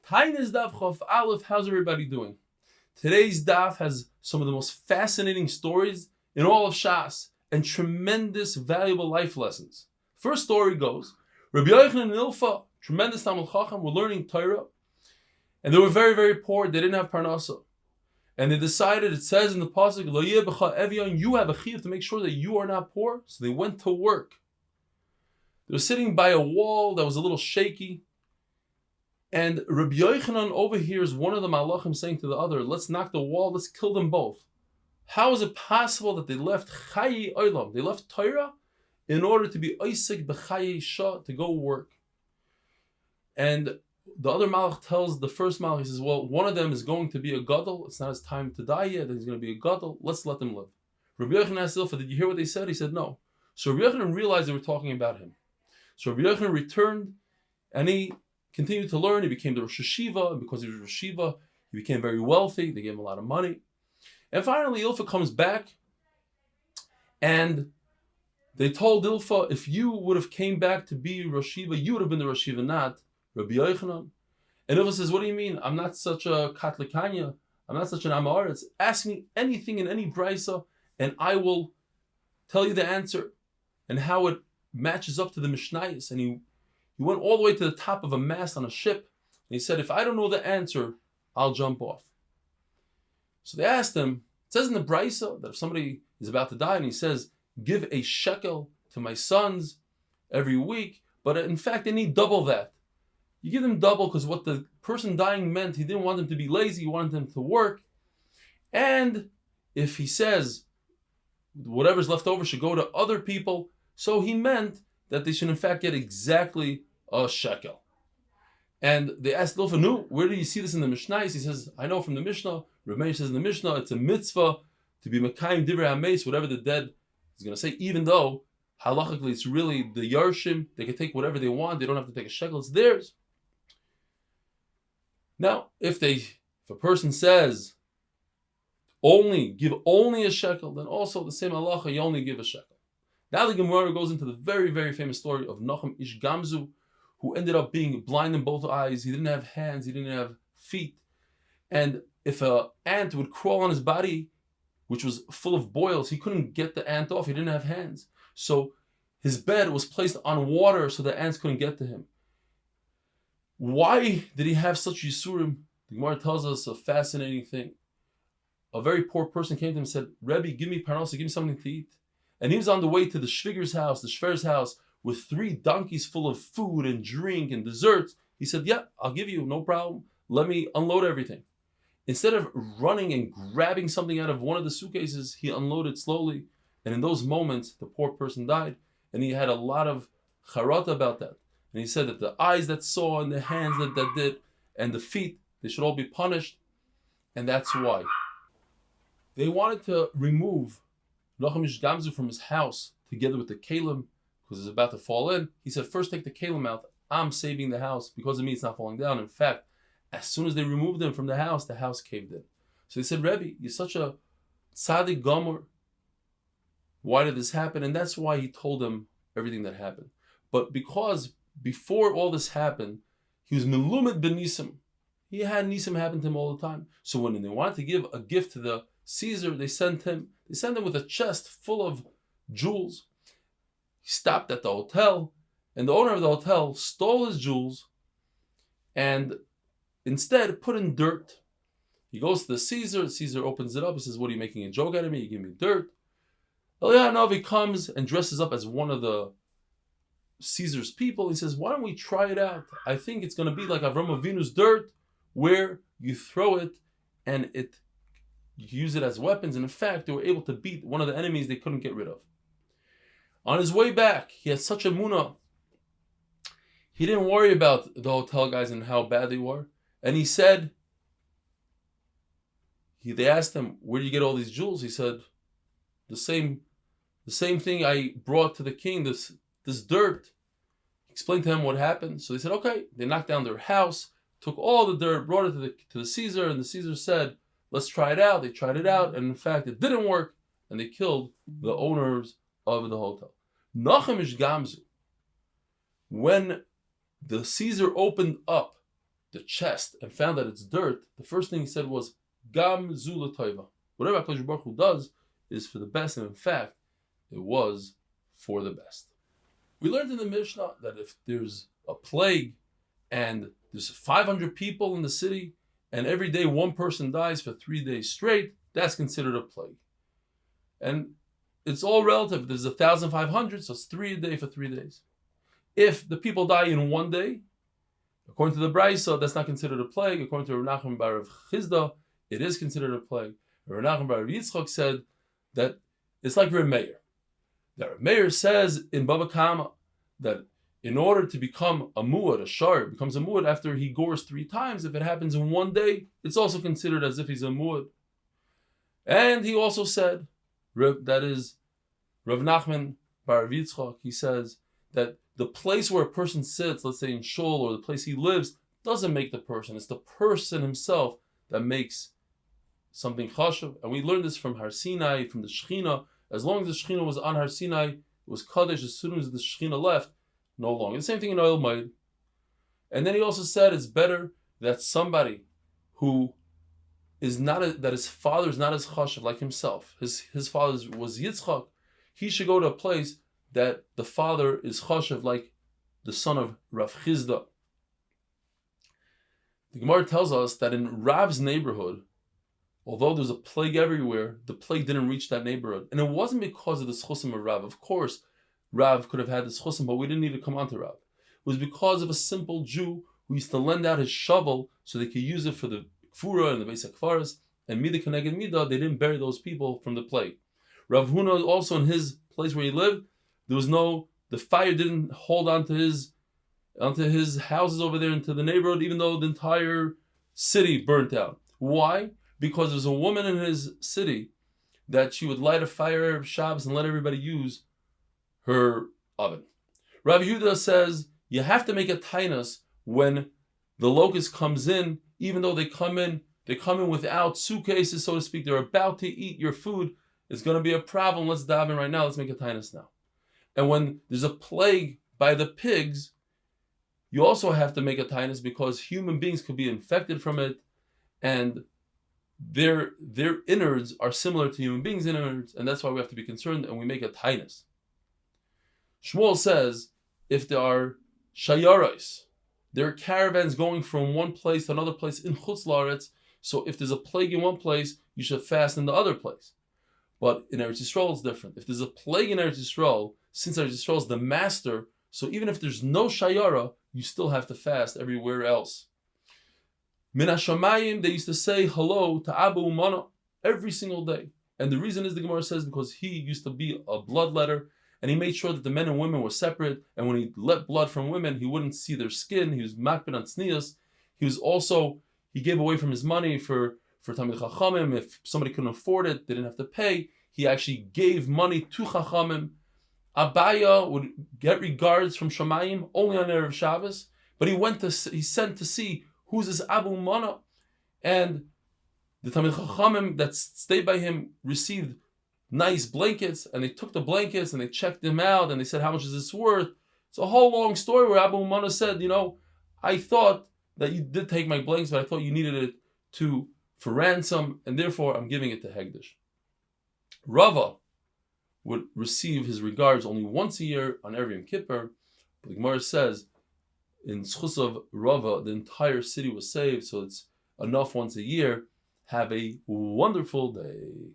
Taanis Daf Chof Aleph. How's everybody doing? Today's daf has some of the most fascinating stories in all of Shas and tremendous valuable life lessons. First story goes, Rabbi Yochanan and Ilfa, tremendous Talmid Chacham, were learning Torah, and they were very, very poor. They didn't have parnasa, and they decided. It says in the pasuk, Lo yeh b'cha evyon, you have a chiyuv to make sure that you are not poor. So they went to work. They were sitting by a wall that was a little shaky. And Rabbi Yochanan overhears one of the malachim saying to the other, let's knock the wall, let's kill them both. How is it possible that they left Chayi Olam, they left Torah in order to be Oisik b'Chayi Shah, to go work? And the other malach tells the first malach, he says, well, one of them is going to be a gadol, it's not his time to die yet, he's going to be a gadol, let's let them live. Rabbi Yochanan asked Ilfa, did you hear what they said? He said, no. So Rabbi Yochanan realized they were talking about him. So Rabbi Yochanan returned and he continued to learn. He became the Rosh Hashiva, and because he was Rosh Hashiva, he became very wealthy. They gave him a lot of money. And finally, Ilfa comes back, and they told Ilfa, if you would have came back to be Rosh Hashiva, you would have been the Rosh Hashiva, not Rabbi Yochanan. And Ilfa says, what do you mean? I'm not such a Katlikanya. I'm not such an Amaretz. Ask me anything in any brisa, and I will tell you the answer and how it matches up to the Mishnayos. And he went all the way to the top of a mast on a ship. And he said, if I don't know the answer, I'll jump off. So they asked him, it says in the Brisa that if somebody is about to die and he says, give a shekel to my sons every week, but in fact they need double that. You give them double because what the person dying meant, he didn't want them to be lazy, he wanted them to work. And if he says whatever's left over should go to other people, so he meant that they should in fact get exactly a shekel. And they asked Ilfa, no, where do you see this in the Mishnah? He says, I know from the Mishnah. Rav Meir says in the Mishnah, it's a mitzvah to be mekayim divrei hameis, whatever the dead is going to say, even though halachically it's really the yarshim, they can take whatever they want, they don't have to take a shekel, it's theirs. Now, if a person says, give only a shekel, then also the same halacha, you only give a shekel. Now the Gemara goes into the very, very famous story of Nochum Ish Gamzu, who ended up being blind in both eyes. He didn't have hands, he didn't have feet. And if an ant would crawl on his body, which was full of boils, he couldn't get the ant off, he didn't have hands. So his bed was placed on water so the ants couldn't get to him. Why did he have such yisurim? The Gemara tells us a fascinating thing. A very poor person came to him and said, Rebbe, give me parnasa, give me something to eat. And he was on the way to the Shviger's house, the Shver's house, with 3 donkeys full of food and drink and desserts. He said, yeah, I'll give you, no problem. Let me unload everything. Instead of running and grabbing something out of one of the suitcases, he unloaded slowly. And in those moments, the poor person died. And he had a lot of charata about that. And he said that the eyes that saw and the hands that did and the feet, they should all be punished. And that's why. They wanted to remove Nochum Ish Gamzu from his house together with the Calev because it's about to fall in. He said, first take the Calev out. I'm saving the house. Because of me, it's not falling down. In fact, as soon as they removed him from the house caved in. So he said, Rebbe, you're such a tzaddik gomer. Why did this happen? And that's why he told them everything that happened. But because before all this happened, he was melumet ben nisim. He had nisim happen to him all the time. So when they wanted to give a gift to the Caesar, they sent him with a chest full of jewels. He stopped at the hotel, and the owner of the hotel stole his jewels and instead put in dirt. He goes to the Caesar opens it up, he says, what are you making a joke out of me? You give me dirt. Eliyahu comes and dresses up as one of the Caesar's people. He says, why don't we try it out? I think it's going to be like Avraham Avinu's dirt, where you throw it and you use it as weapons. And in fact, they were able to beat one of the enemies they couldn't get rid of. On his way back, he had such a munah. He didn't worry about the hotel guys and how bad they were. And he said, they asked him, where did you get all these jewels? He said, the same thing I brought to the king, this dirt. He explained to him what happened. So they said, okay. They knocked down their house, took all the dirt, brought it to the Caesar, and the Caesar said, let's try it out. They tried it out, and in fact, it didn't work, and they killed the owners of the hotel. Nochum Ish Gamzu, when the Caesar opened up the chest and found that it's dirt, the first thing he said was, Gam Zula Toiva. Whatever HaKadosh Baruch Hu does is for the best, and in fact, it was for the best. We learned in the Mishnah that if there's a plague and there's 500 people in the city, and every day one person dies for 3 days straight, that's considered a plague. And it's all relative. There's 1,500, so it's 3 a day for 3 days. If the people die in 1 day, according to the Brisa, that's not considered a plague. According to Nochum Aber Families, it is considered a plague. Nochum Aber Yitzchak said that it's like Reb Meir. That Reb Meir says in Baba Kama that in order to become a muad, a shar becomes a muad after he gores 3 times. If it happens in 1 day, it's also considered as if he's a muad. And he also said, that is Rav Nachman Bar Yitzchak, he says that the place where a person sits, let's say in shul, or the place he lives, doesn't make the person. It's the person himself that makes something chashuv. And we learned this from Har Sinai, from the Shechina. As long as the Shechina was on Har Sinai, it was Kaddish. As soon as the Shechina left, no longer. The same thing in Oil Maid. And then he also said it's better that somebody who is not that his father is not as chashuv like himself. His father was Yitzchak. He should go to a place that the father is chashuv like the son of Rav Chizda. The Gemara tells us that in Rav's neighborhood, although there's a plague everywhere, the plague didn't reach that neighborhood. And it wasn't because of the schusim of Rav. Of course, Rav could have had the schusim, but we didn't need to come on to Rav. It was because of a simple Jew who used to lend out his shovel so they could use it for the Kfura and the Beis HaKfaras, and Mida Keneged Mida, they didn't bury those people from the plague. Rav Huna also, in his place where he lived, the fire didn't hold onto his houses over there into the neighborhood, even though the entire city burnt out. Why? Because there's a woman in his city that she would light a fire of Shabbos and let everybody use her oven. Rav Yehuda says you have to make a taanis when the locust comes in, even though they come in without suitcases, so to speak. They're about to eat your food. It's going to be a problem. Let's dive in right now. Let's make a taanis now. And when there's a plague by the pigs, you also have to make a taanis because human beings could be infected from it, and their innards are similar to human beings' innards, and that's why we have to be concerned, and we make a taanis. Shmuel says if there are shayaros, there are caravans going from one place to another place in Chutz La'aretz, so if there's a plague in one place, you should fast in the other place. But in Eretz Yisrael, it's different. If there's a plague in Eretz Yisrael, since Eretz Yisrael is the master, so even if there's no shayara, you still have to fast everywhere else. Min Hashamayim, they used to say hello to Abu Umana every single day. And the reason is, the Gemara says, because he used to be a bloodletter, and he made sure that the men and women were separate, and when he let blood from women, he wouldn't see their skin. He was makbid on tznius. He gave away from his money for Talmid Chachamim. If somebody couldn't afford it, they didn't have to pay. He actually gave money to Chachamim. Abaya would get regards from Shamayim only on Erev Shabbos, but he sent to see who's this Abu Mana, and the Talmid Chachamim that stayed by him received nice blankets, and they took the blankets and they checked them out and they said, how much is this worth? It's a whole long story where Abu Mana said, I thought that you did take my blankets, but I thought you needed it for ransom, and therefore I'm giving it to Hegdish. Rava would receive his regards only once a year on every Yom Kippur, but the Gemara says in Schus of Rava, the entire city was saved, so it's enough once a year. Have a wonderful day.